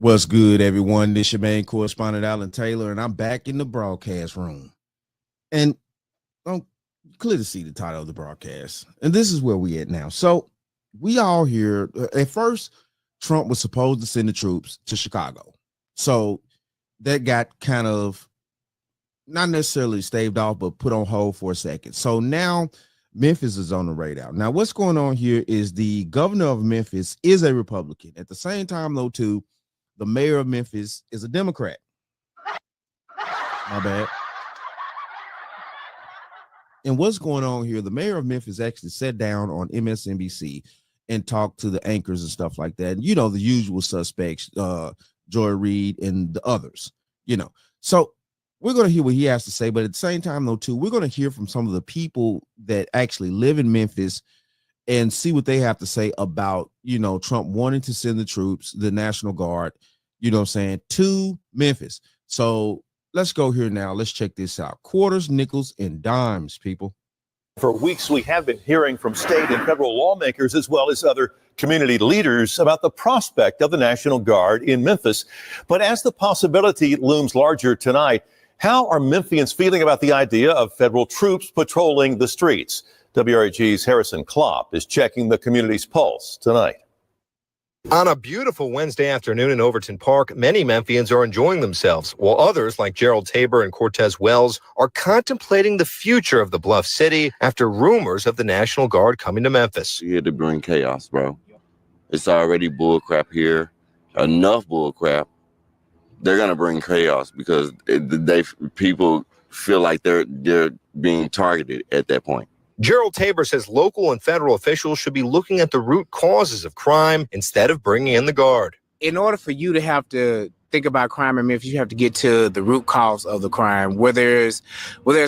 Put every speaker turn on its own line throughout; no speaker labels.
What's good, everyone? This your main correspondent, Alan Taylor, and I'm back in the broadcast room. And I'm clear to see the title of the broadcast. And this is where we at now. So we all here, at first, Trump was supposed to send the troops to Chicago. So that got kind of not necessarily staved off, but put on hold for a second. So now Memphis is on the radar. Now, what's going on here is the governor of Memphis is a Republican. At the same time, though, too, the mayor of Memphis is a Democrat. My bad. And what's going on here? The mayor of Memphis actually sat down on MSNBC and talked to the anchors and stuff like that. And, you know, the usual suspects, Joy Reid and the others, you know. So we're going to hear what he has to say. But at the same time, though, too, we're going to hear from some of the people that actually live in Memphis and see what they have to say about, you know, Trump wanting to send the troops, the National Guard, you know what I'm saying, to Memphis. So let's go here now. Let's check this out. Quarters, nickels, and dimes, people.
For weeks, we have been hearing from state and federal lawmakers as well as other community leaders about the prospect of the National Guard in Memphis. But as the possibility looms larger tonight, how are Memphians feeling about the idea of federal troops patrolling the streets? WRAG's Harrison Klopp is checking the community's pulse tonight.
On a beautiful Wednesday afternoon in Overton Park, many Memphians are enjoying themselves, while others, like Gerald Tabor and Cortez Wells, are contemplating the future of the Bluff City after rumors of the National Guard coming to Memphis.
Here to bring chaos, bro. It's already bullcrap here. Enough bullcrap. They're gonna bring chaos because people feel like they're being targeted at that point.
Gerald Tabor says local and federal officials should be looking at the root causes of crime instead of bringing in the Guard.
In order for you to have to think about crime in Memphis, you have to get to the root cause of the crime. Where there's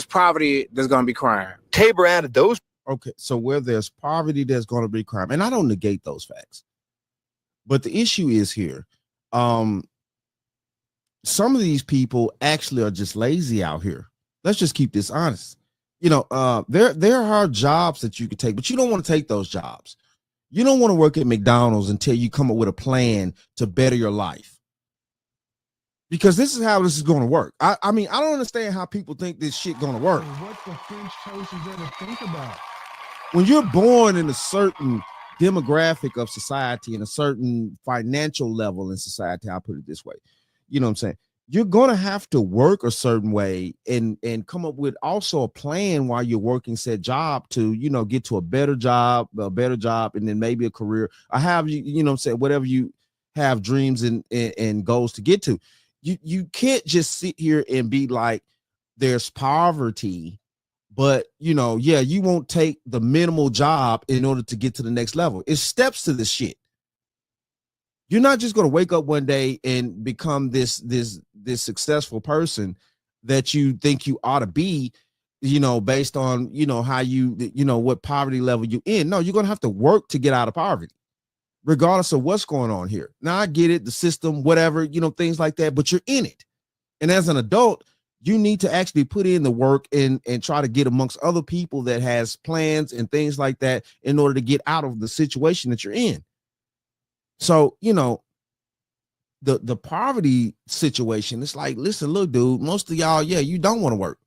poverty, there's going to be crime.
Tabor added those.
Okay, so where there's poverty, there's going to be crime. And I don't negate those facts. But the issue is here. Some of these people actually are just lazy out here. Let's just keep this honest. You know, there are jobs that you could take, but you don't want to take those jobs. You don't want to work at McDonald's until you come up with a plan to better your life. Because this is how this is going to work. I mean, I don't understand how people think this shit going to work.
What the French toast is there to think about?
When you're born in a certain demographic of society and a certain financial level in society, I'll put it this way. You know what I'm saying? You're going to have to work a certain way and come up with also a plan while you're working said job to, you know, get to a better job, and then maybe a career. I have, you know what I'm saying, whatever you have dreams and goals to get to. You can't just sit here and be like, there's poverty, but, you know, yeah, you won't take the minimal job in order to get to the next level. It's steps to this shit. You're not just going to wake up one day and become this successful person that you think you ought to be, you know, based on, you know, how you know, what poverty level you in. No, you're going to have to work to get out of poverty, regardless of what's going on here. Now, I get it, the system, whatever, you know, things like that, but you're in it. And as an adult, you need to actually put in the work and try to get amongst other people that has plans and things like that in order to get out of the situation that you're in. So, you know, the poverty situation, it's like, listen, look, dude, most of y'all, yeah, you don't want to work.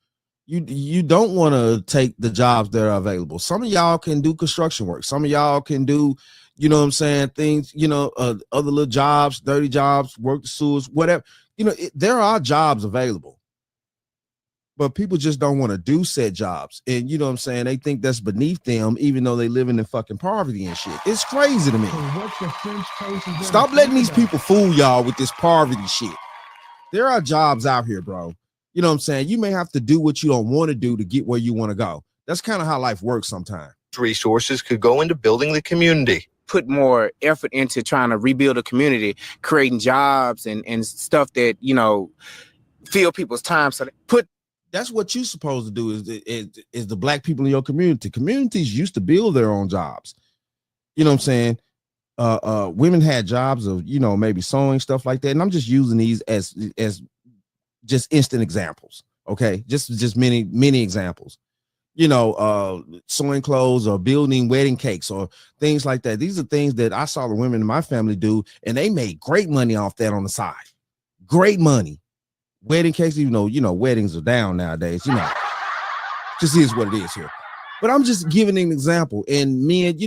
You don't want to take the jobs that are available. Some of y'all can do construction work. Some of y'all can do, you know what I'm saying, things, you know, other little jobs, dirty jobs, work the sewers, whatever. You know, there are jobs available. But people just don't want to do said jobs. And you know what I'm saying? They think that's beneath them, even though they live in fucking poverty and shit. It's crazy to me. Stop letting these people fool y'all with this poverty shit. There are jobs out here, bro. You know what I'm saying? You may have to do what you don't want to do to get where you want to go. That's kind of how life works sometimes.
Resources could go into building the community.
Put more effort into trying to rebuild a community, creating jobs and stuff that, you know, fill people's time. So
that's what you're supposed to do is the black people in your community. Communities used to build their own jobs. You know what I'm saying? Women had jobs of, you know, maybe sewing, stuff like that. And I'm just using these as just instant examples. Okay. Just many examples. sewing clothes or building wedding cakes or things like that. These are things that I saw the women in my family do, and they made great money off that on the side. Great money. Wedding cakes, even though, weddings are down nowadays, just is what it is here. But I'm just giving an example. And men,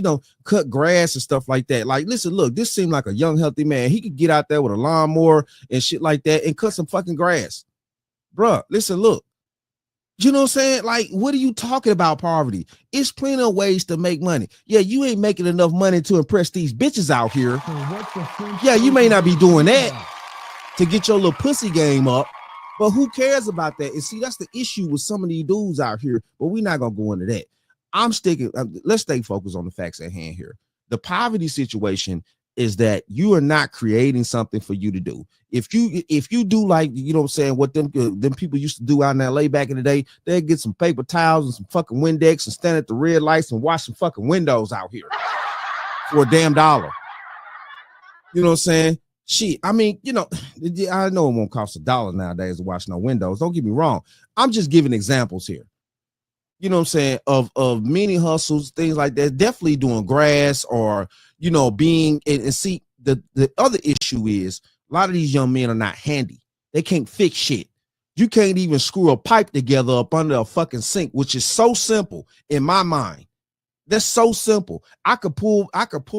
cut grass and stuff like that. Like, listen, look, this seemed like a young, healthy man. He could get out there with a lawnmower and shit like that and cut some fucking grass. Bruh, listen, look. You know what I'm saying? Like, what are you talking about, poverty? It's plenty of ways to make money. Yeah, you ain't making enough money to impress these bitches out here. Yeah, you may not be doing that to get your little pussy game up, but who cares about that? And see, that's the issue with some of these dudes out here, but we're not going to go into that. Let's stay focused on the facts at hand here. The poverty situation is that you are not creating something for you to do. If you do like, what them people used to do out in LA back in the day, they'd get some paper towels and some fucking Windex and stand at the red lights and wash some fucking windows out here for a damn $1. You know what I'm saying? Shit, I mean, I know it won't cost $1 nowadays to wash no windows. Don't get me wrong. I'm just giving examples here. You know what I'm saying, of many hustles, things like that, definitely doing grass or, being, and see, the other issue is a lot of these young men are not handy. They can't fix shit. You can't even screw a pipe together up under a fucking sink, which is so simple in my mind. That's so simple. I could pull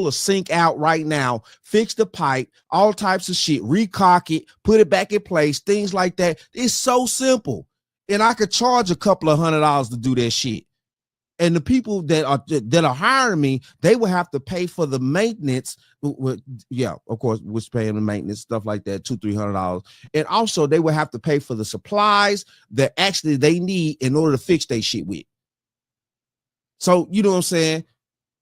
a sink out right now, fix the pipe, all types of shit, recock it, put it back in place, things like that. It's so simple. And I could charge a couple of $100 to do that shit. And the people that are hiring me, they will have to pay for the maintenance. Yeah, of course, we're paying the maintenance, stuff like that, $200-300. And also they will have to pay for the supplies that actually they need in order to fix their shit with. So, you know what I'm saying?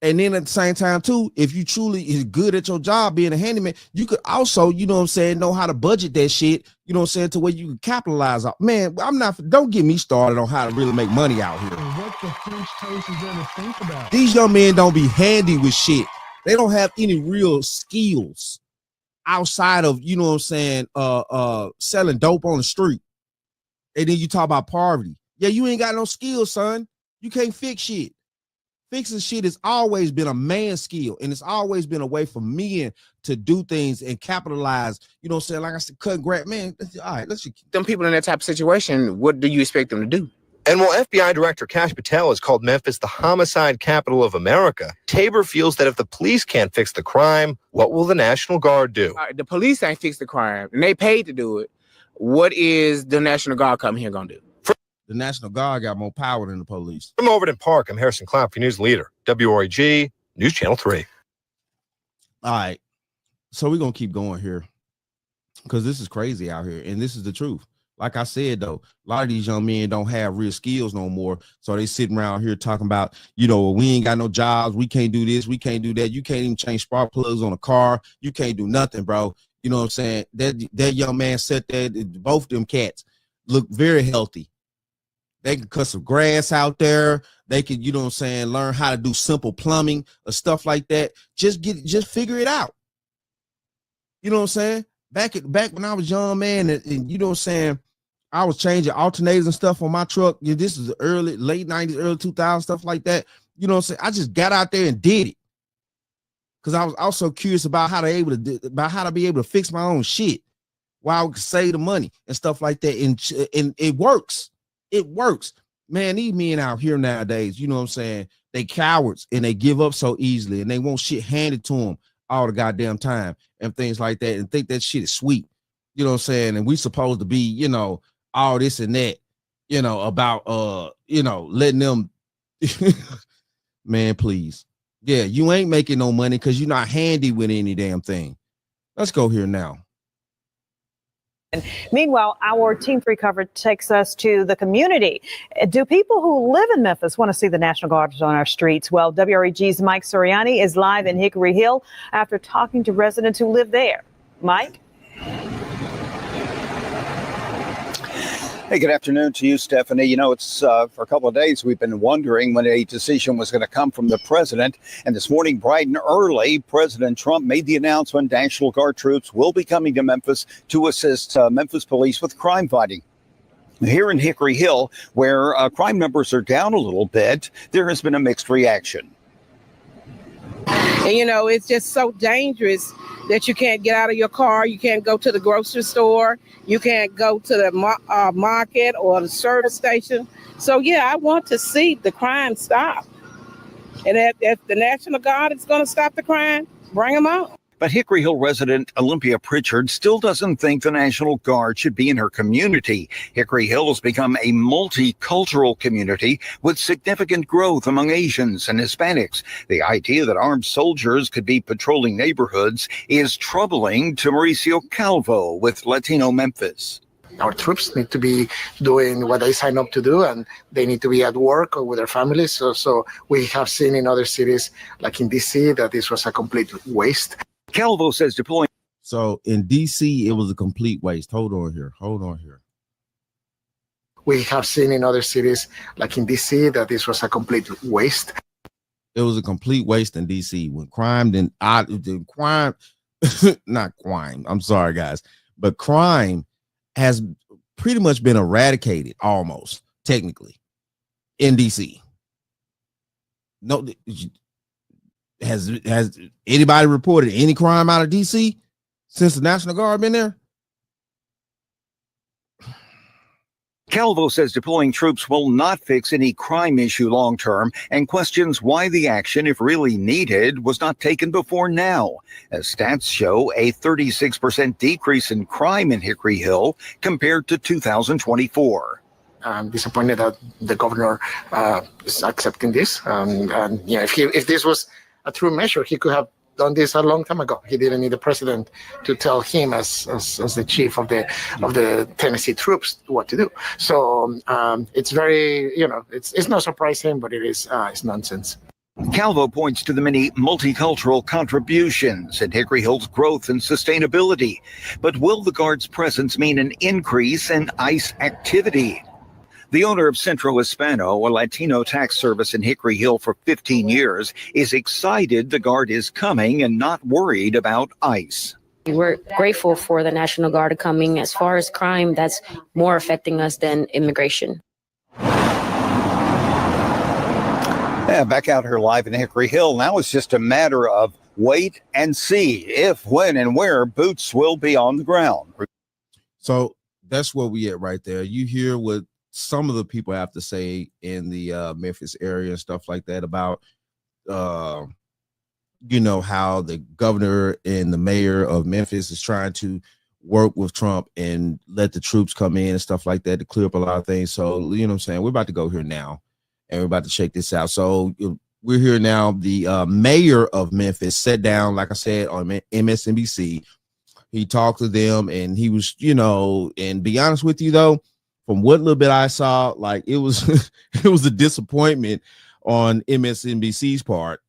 And then at the same time, too, if you truly is good at your job being a handyman, you could also, know how to budget that shit, to where you can capitalize on. Man, don't get me started on how to really make money out here.
What the French toast is there to think about?
These young men don't be handy with shit. They don't have any real skills outside of, selling dope on the street. And then you talk about poverty. Yeah, you ain't got no skills, son. You can't fix shit. Fixing shit has always been a man's skill, and it's always been a way for men to do things and capitalize. You know what I'm saying? Like I said, cut grab, man. All right, let's just
them people in that type of situation. What do you expect them to do?
And while FBI Director Kash Patel has called Memphis the homicide capital of America, Tabor feels that if the police can't fix the crime, what will the National Guard do?
The police ain't fix the crime, and they paid to do it. What is the National Guard coming here gonna do?
The National Guard got more power than the police.
From Overton Park, I'm Harrison Cloud for News Leader, WREG, News Channel 3.
All right. So we're going to keep going here because this is crazy out here. And this is the truth. Like I said, though, a lot of these young men don't have real skills no more. So they sitting around here talking about, we ain't got no jobs. We can't do this. We can't do that. You can't even change spark plugs on a car. You can't do nothing, bro. You know what I'm saying? That young man sat there. Both of them cats look very healthy. They can cut some grass out there. They can, learn how to do simple plumbing or stuff like that. Just figure it out. You know what I'm saying? Back when I was young, man, and I was changing alternators and stuff on my truck. This is the late 90s, early 2000s, stuff like that. You know what I'm saying? I just got out there and did it. Because I was also curious about how to be able to fix my own shit while I could save the money and stuff like that. And it works. It works, man. These men out here nowadays, you know what I'm saying? They cowards and they give up so easily and they want shit handed to them all the goddamn time and things like that and think that shit is sweet. You know what I'm saying? And we supposed to be, all this and that, about, letting them, man, please. Yeah, you ain't making no money because you're not handy with any damn thing. Let's go here now.
Meanwhile, our Team 3 coverage takes us to the community. Do people who live in Memphis want to see the National Guard on our streets? Well, WREG's Mike Suriani is live in Hickory Hill after talking to residents who live there. Mike?
Hey, good afternoon to you, Stephanie. It's for a couple of days we've been wondering when a decision was going to come from the president. And this morning, bright and early, President Trump made the announcement National Guard troops will be coming to Memphis to assist Memphis police with crime fighting. Here in Hickory Hill, where crime numbers are down a little bit, there has been a mixed reaction.
And, you know, it's just so dangerous that you can't get out of your car. You can't go to the grocery store. You can't go to the market or the service station. So, yeah, I want to see the crime stop. And if the National Guard is going to stop the crime, bring them on.
But Hickory Hill resident Olympia Pritchard still doesn't think the National Guard should be in her community. Hickory Hill has become a multicultural community with significant growth among Asians and Hispanics. The idea that armed soldiers could be patrolling neighborhoods is troubling to Mauricio Calvo with Latino Memphis.
Our troops need to be doing what they sign up to do, and they need to be at work or with their families. So we have seen in other cities, like in D.C., that this was a complete waste.
Calvo says deploying.
So in DC, it was a complete waste. Hold on here.
We have seen in other cities, like in DC, that this was a complete waste.
It was a complete waste in DC when crime, not crime. I'm sorry, guys, but crime has pretty much been eradicated almost technically in DC. No. Has anybody reported any crime out of DC since the National Guard been there?
Calvo says deploying troops will not fix any crime issue long term and questions why the action, if really needed, was not taken before now. As stats show a 36% decrease in crime in Hickory Hill compared to 2024.
I'm disappointed that the governor is accepting this. And yeah, if this was a true measure, he could have done this a long time ago. He didn't need the president to tell him as the chief of the Tennessee troops what to do. So it's very, it's not surprising, but it's nonsense.
Calvo points to the many multicultural contributions in Hickory Hill's growth and sustainability. But will the Guard's presence mean an increase in ICE activity? The owner of Centro Hispano, a Latino tax service in Hickory Hill for 15 years, is excited the Guard is coming and not worried about ICE.
We're grateful for the National Guard coming. As far as crime, that's more affecting us than immigration.
Yeah, back out here live in Hickory Hill. Now it's just a matter of wait and see if, when, and where boots will be on the ground.
So that's where we at right there. You hear what some of the people have to say in the Memphis area and stuff like that about, how the governor and the mayor of Memphis is trying to work with Trump and let the troops come in and stuff like that to clear up a lot of things. So, you know what I'm saying? We're about to go here now and we're about to check this out. So we're here now. The mayor of Memphis sat down, like I said, on MSNBC. He talked to them and he was, and be honest with you though, from what little bit I saw, like it was it was a disappointment on MSNBC's part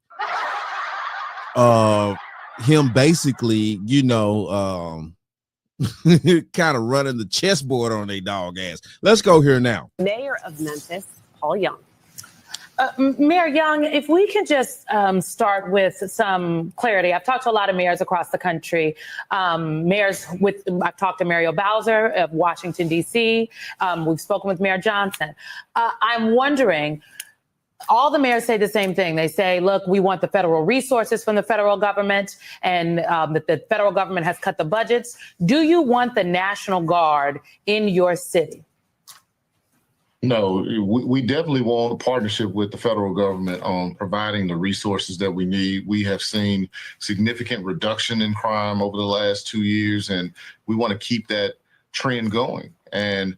of him basically, kind of running the chessboard on their dog ass. Let's go here now.
Mayor of Memphis, Paul Young. Mayor Young, if we can just start with some clarity. I've talked to a lot of mayors across the country. I've talked to Mario Bowser of Washington, D.C. We've spoken with Mayor Johnson. I'm wondering, all the mayors say the same thing. They say, look, we want the federal resources from the federal government and that the federal government has cut the budgets. Do you want the National Guard in your city?
No, we definitely want a partnership with the federal government on providing the resources that we need. We have seen significant reduction in crime over the last 2 years, and we want to keep that trend going. And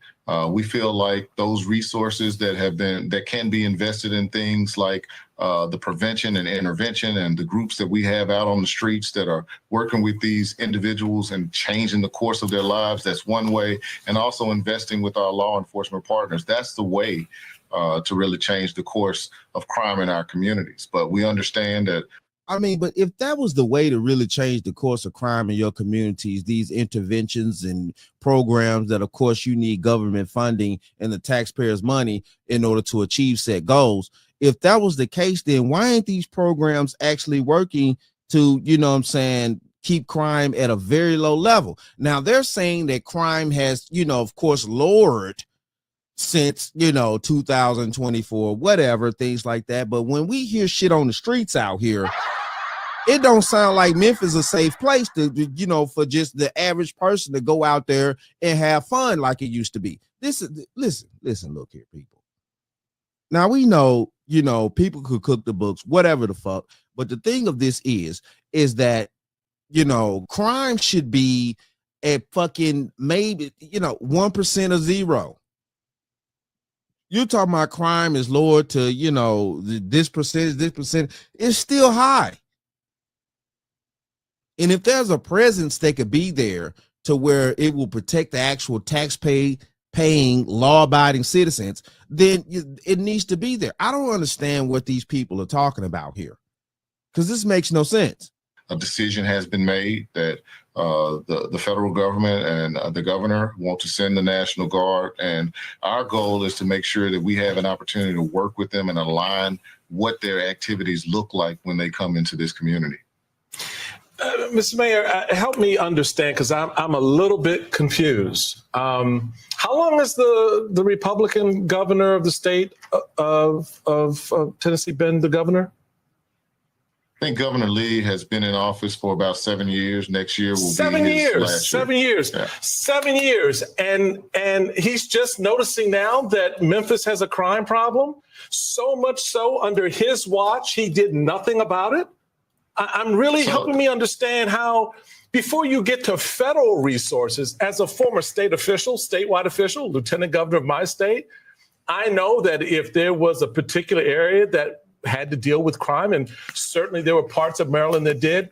we feel like those resources that can be invested in things like the prevention and intervention and the groups that we have out on the streets that are working with these individuals and changing the course of their lives. That's one way. And also investing with our law enforcement partners. That's the way to really change the course of crime in our communities. But we understand that.
But if that was the way to really change the course of crime in your communities, these interventions and programs that, of course, you need government funding and the taxpayers' money in order to achieve set goals. If that was the case, then why ain't these programs actually working to, keep crime at a very low level? Now, they're saying that crime has, of course, lowered since, 2024, whatever, things like that. But when we hear shit on the streets out here, it don't sound like Memphis is a safe place to, for just the average person to go out there and have fun like it used to be. Listen, look here, people. Now we know, people could cook the books, whatever the fuck. But the thing of this is that, crime should be at fucking maybe, 1% or zero. You're talking about crime is lower to, this percentage, it's still high. And if there's a presence that could be there to where it will protect the actual tax-paying, law-abiding citizens, then it needs to be there. I don't understand what these people are talking about here, because this makes no sense.
A decision has been made that the federal government and the governor want to send the National Guard, and our goal is to make sure that we have an opportunity to work with them and align what their activities look like when they come into this community.
Mr. Mayor, help me understand, because I'm a little bit confused. How long has the Republican governor of the state of Tennessee been the governor?
I think Governor Lee has been in office for about 7 years. Next year will be
7 years.
7 years. Yeah.
7 years, and he's just noticing now that Memphis has a crime problem. So much so, under his watch, he did nothing about it. I'm really helping me understand how, before you get to federal resources, as a former statewide official, lieutenant governor of my state, I know that if there was a particular area that had to deal with crime, and certainly there were parts of Maryland that did,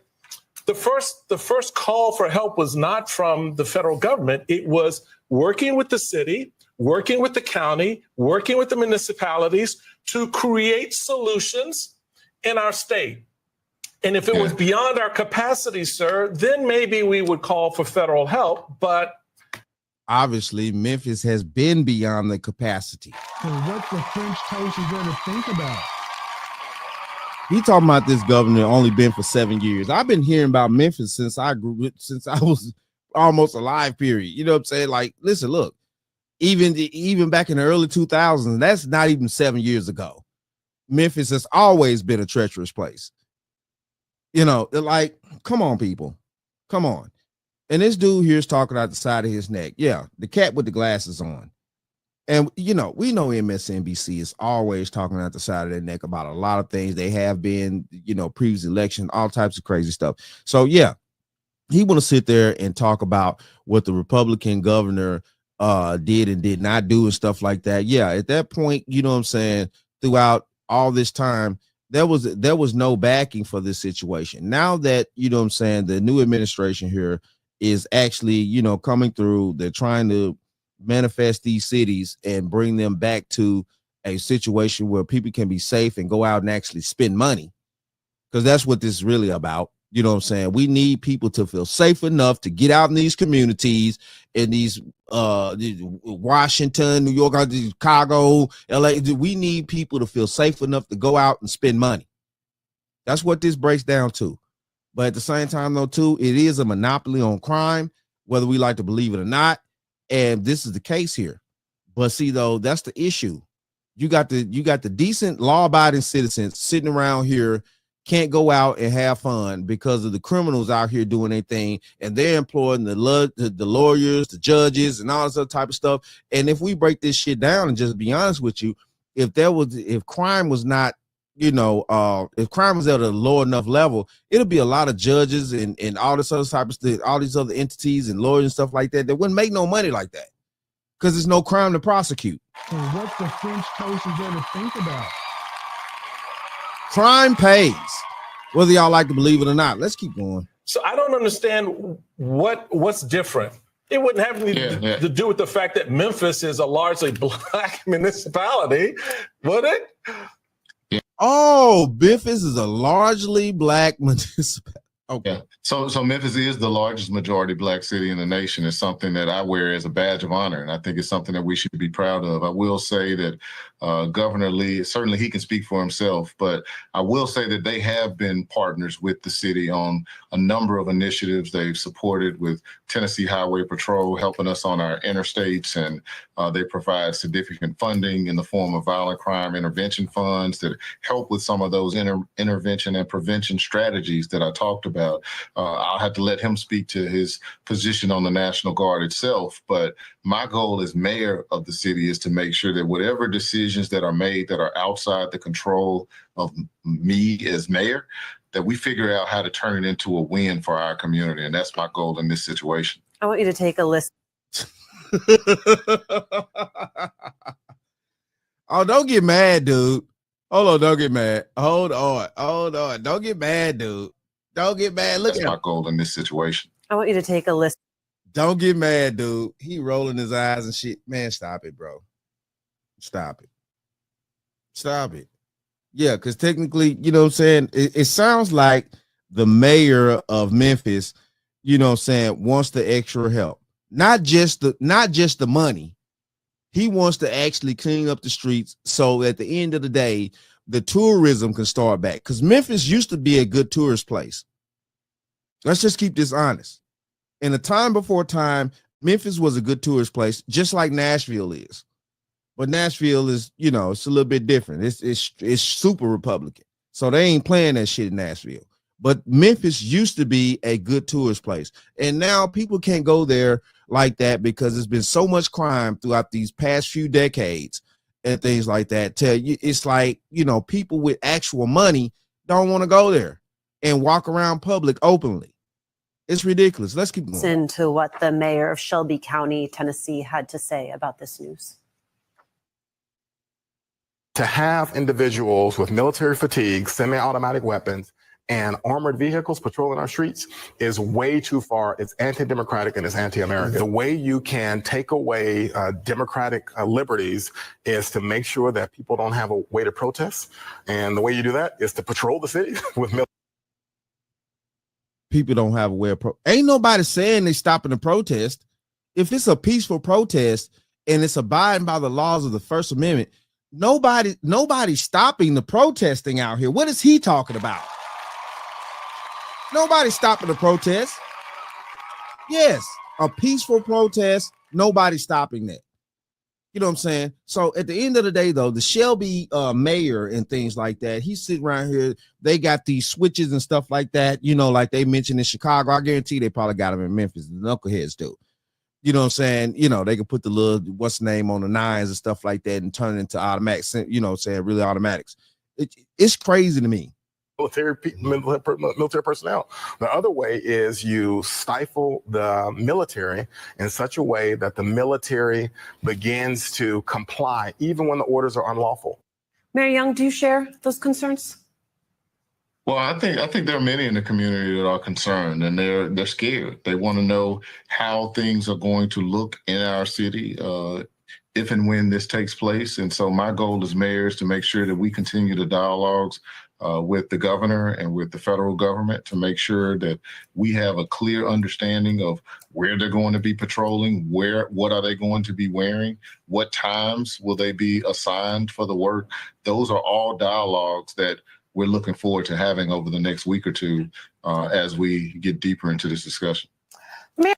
the first call for help was not from the federal government. It was working with the city, working with the county, working with the municipalities to create solutions in our state. And if it was beyond our capacity, sir, then maybe we would call for federal help. But
obviously, Memphis has been beyond the capacity.
So what the French toast is there to think about?
He talking about this governor only been for 7 years. I've been hearing about Memphis since I was almost alive, period. You know what I'm saying? Like, listen, look, even back in the early 2000s, that's not even 7 years ago. Memphis has always been a treacherous place. Like, come on, people. Come on. And this dude here is talking out the side of his neck. Yeah, the cat with the glasses on. And, we know MSNBC is always talking out the side of their neck about a lot of things. They have been, previous election, all types of crazy stuff. So, yeah, he want to sit there and talk about what the Republican governor did and did not do and stuff like that. Yeah, at that point, you know what I'm saying, throughout all this time, there was no backing for this situation. Now that, you know what I'm saying, the new administration here is actually, coming through, they're trying to manifest these cities and bring them back to a situation where people can be safe and go out and actually spend money, because that's what this is really about. You know what I'm saying? We need people to feel safe enough to get out in these communities, in these Washington, New York, Chicago, LA. We need people to feel safe enough to go out and spend money. That's what this breaks down to. But at the same time, though, too, it is a monopoly on crime, whether we like to believe it or not. And this is the case here. But see, though, that's the issue. You got the decent law-abiding citizens sitting around here, can't go out and have fun because of the criminals out here doing their thing, and they're employing the lawyers, the judges, and all this other type of stuff. And if we break this shit down and just be honest with you, if crime was not, if crime was at a low enough level, it'll be a lot of judges and all this other type of stuff, all these other entities and lawyers and stuff like that wouldn't make no money like that, because there's no crime to prosecute.
So what the French toast is there to think about?
Crime pays, whether y'all like to believe it or not. Let's keep going.
So I don't understand what's different. It wouldn't have anything to do with the fact that Memphis is a largely black municipality, would it?
Oh, Memphis is a largely black municipality. Okay.
Yeah. So Memphis is the largest majority Black city in the nation. It's something that I wear as a badge of honor, and I think it's something that we should be proud of. I will say that Governor Lee, certainly he can speak for himself, but I will say that they have been partners with the city on a number of initiatives they've supported with Tennessee Highway Patrol, helping us on our interstates, and they provide significant funding in the form of violent crime intervention funds that help with some of those intervention and prevention strategies that I talked about. I'll have to let him speak to his position on the National Guard itself, but my goal as mayor of the city is to make sure that whatever decisions that are made that are outside the control of me as mayor, that we figure out how to turn it into a win for our community. And that's my goal in this situation.
I want you to take a listen.
Oh, don't get mad, dude. Hold on, don't get mad. Hold on. Don't get mad, dude. Don't get mad. Look
That's my goal in this situation.
I want you to take a listen.
Don't get mad, dude. He rolling his eyes and shit. Man, stop it, bro. Stop it. Stop it. Yeah, because technically, you know what I'm saying? It sounds like the mayor of Memphis, you know what I'm saying, wants the extra help. Not just the money. He wants to actually clean up the streets so at the end of the day, the tourism can start back. Because Memphis used to be a good tourist place. Let's just keep this honest. In a time before time, Memphis was a good tourist place, just like Nashville is. But Nashville is, you know, it's a little bit different. It's super Republican. So they ain't playing that shit in Nashville. But Memphis used to be a good tourist place. And now people can't go there like that because there's been so much crime throughout these past few decades and things like that. It's like, you know, people with actual money don't want to go there and walk around public openly. It's ridiculous. Let's keep going.
Listen to what the mayor of Shelby County, Tennessee, had to say about this news.
To have individuals with military fatigue, semi-automatic weapons, and armored vehicles patrolling our streets is way too far. It's anti-democratic and it's anti-American. The way you can take away democratic liberties is to make sure that people don't have a way to protest. And the way you do that is to patrol the city with military.
People don't have a way of ain't nobody saying they stopping the protest. If it's a peaceful protest and it's abiding by the laws of the First Amendment, nobody's stopping the protesting out here. What is he talking about? Nobody's stopping the protest. Yes, a peaceful protest, nobody's stopping that. You know what I'm saying? So at the end of the day, though, the Shelby mayor and things like that, he's sitting around here. They got these switches and stuff like that, you know, like they mentioned in Chicago. I guarantee they probably got them in Memphis. The knuckleheads do. You know what I'm saying? You know, they can put the little, what's the name on the nines and stuff like that and turn it into automatics, you know what I'm saying, really automatics. It's crazy to me.
Military personnel. The other way is you stifle the military in such a way that the military begins to comply even when the orders are unlawful.
Mayor Young, do you share those concerns?
Well, I think there are many in the community that are concerned and they're scared. They want to know how things are going to look in our city if and when this takes place. And so my goal as mayor is to make sure that we continue the dialogues with the governor and with the federal government to make sure that we have a clear understanding of where they're going to be patrolling, what are they going to be wearing, what times will they be assigned for the work. Those are all dialogues that we're looking forward to having over the next week or two as we get deeper into this discussion.
Mayor,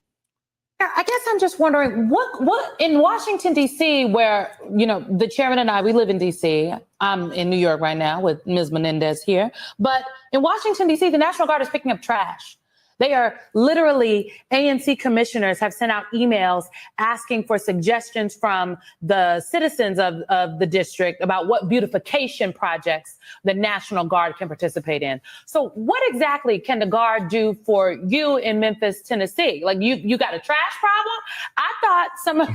I guess I'm just wondering what in Washington, D.C., where, you know, the chairman and I, we live in D.C. I'm in New York right now with Ms. Menendez here. But in Washington, D.C., the National Guard is picking up trash. They are literally, ANC commissioners have sent out emails asking for suggestions from the citizens of the district about what beautification projects the National Guard can participate in. So what exactly can the Guard do for you in Memphis, Tennessee? Like you got a trash problem? I thought some of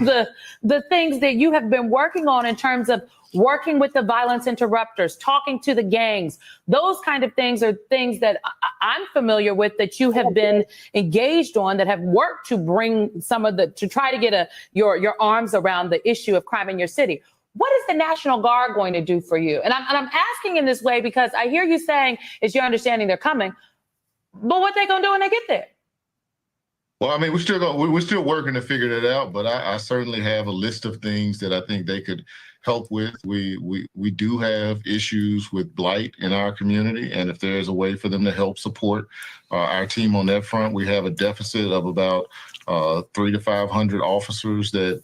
the things that you have been working on in terms of working with the violence interrupters, talking to the gangs, those kind of things are things that I'm familiar with that you have been engaged on, that have worked to bring to try to get your arms around the issue of crime in your city. What is the National Guard going to do for you? And I'm asking in this way because I hear you saying it's your understanding they're coming, But what they gonna do when they get there?
Well, I mean, we're still working to figure that out, but I certainly have a list of things that I think they could help with. We do have issues with blight in our community, and if there's a way for them to help support our team on that front, we have a deficit of about 300 to 500 officers that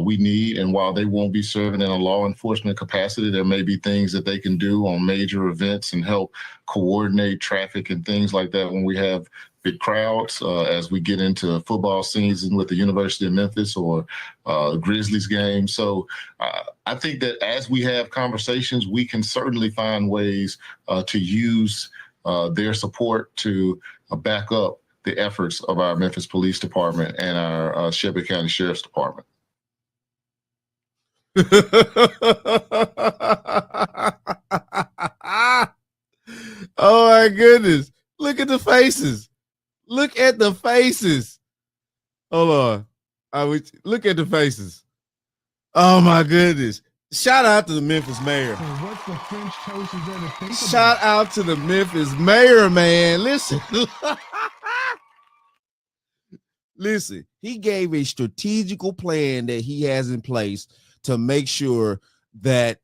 we need. And while they won't be serving in a law enforcement capacity, there may be things that they can do on major events and help coordinate traffic and things like that when we have big crowds, as we get into football season with the University of Memphis or Grizzlies game. So I think that as we have conversations, we can certainly find ways to use their support to back up the efforts of our Memphis Police Department and our Shelby County Sheriff's Department.
Oh my goodness. Look at the faces. Look at the faces. Hold on. Look at the faces. Oh my goodness. Shout out to the Memphis mayor.
What's the French toast is there to think about?
Shout out to the Memphis mayor, man. Listen. Listen, he gave a strategical plan that he has in place to make sure that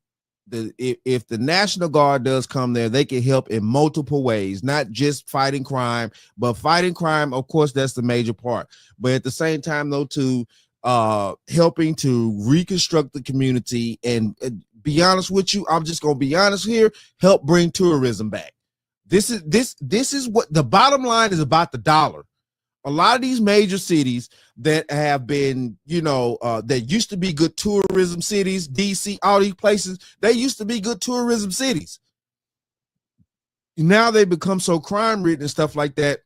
if the National Guard does come there, they can help in multiple ways, not just fighting crime, but fighting crime. Of course, that's the major part. But at the same time, though, too, helping to reconstruct the community and be honest with you, I'm just going to be honest here, help bring tourism back. This is what the bottom line is about the dollar. A lot of these major cities that have been, that used to be good tourism cities, DC, all these places, they used to be good tourism cities. Now they become so crime ridden and stuff like that.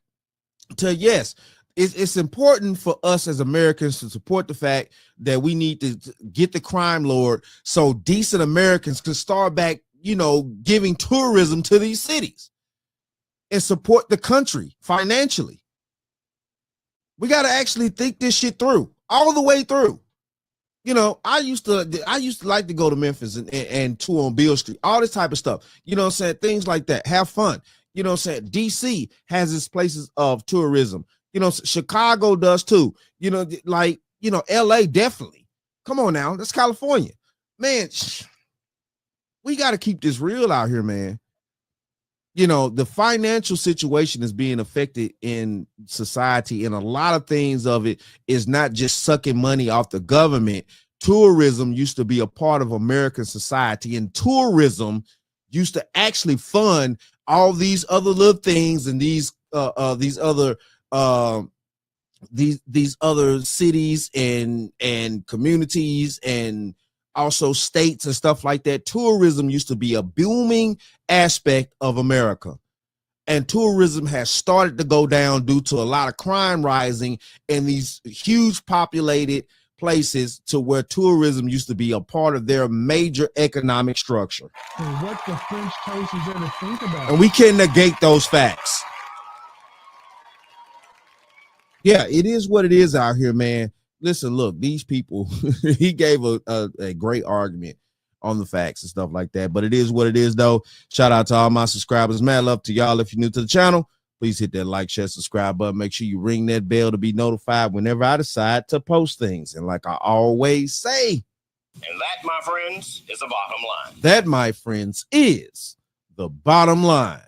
Yes, it's important for us as Americans to support the fact that we need to get the crime lord so decent Americans can start back, giving tourism to these cities and support the country financially. We got to actually think this shit through all the way through. I used to like to go to Memphis and tour on Beale Street, all this type of stuff. Things like that. Have fun. DC has its places of tourism. Chicago does too. LA definitely. Come on now, that's California. Man, we got to keep this real out here, man. The financial situation is being affected in society, and a lot of things of it is not just sucking money off the government. Tourism used to be a part of American society, and tourism used to actually fund all these other little things and these other cities and communities and also states and stuff like that. Tourism used to be a booming aspect of America, and tourism has started to go down due to a lot of crime rising in these huge populated places to where tourism used to be a part of their major economic structure.
What the French toast is there to think about?
And we can't negate those facts. Yeah, it is what it is out here, man. Listen, look, these people, he gave a great argument on the facts and stuff like that, but it is what it is, though. Shout out to all my subscribers. Mad love to y'all. If you're new to the channel, please hit that like, share, subscribe button. Make sure you ring that bell to be notified whenever I decide to post things. And like I always say,
and that, my friends, is the bottom line.
That, my friends, is the bottom line.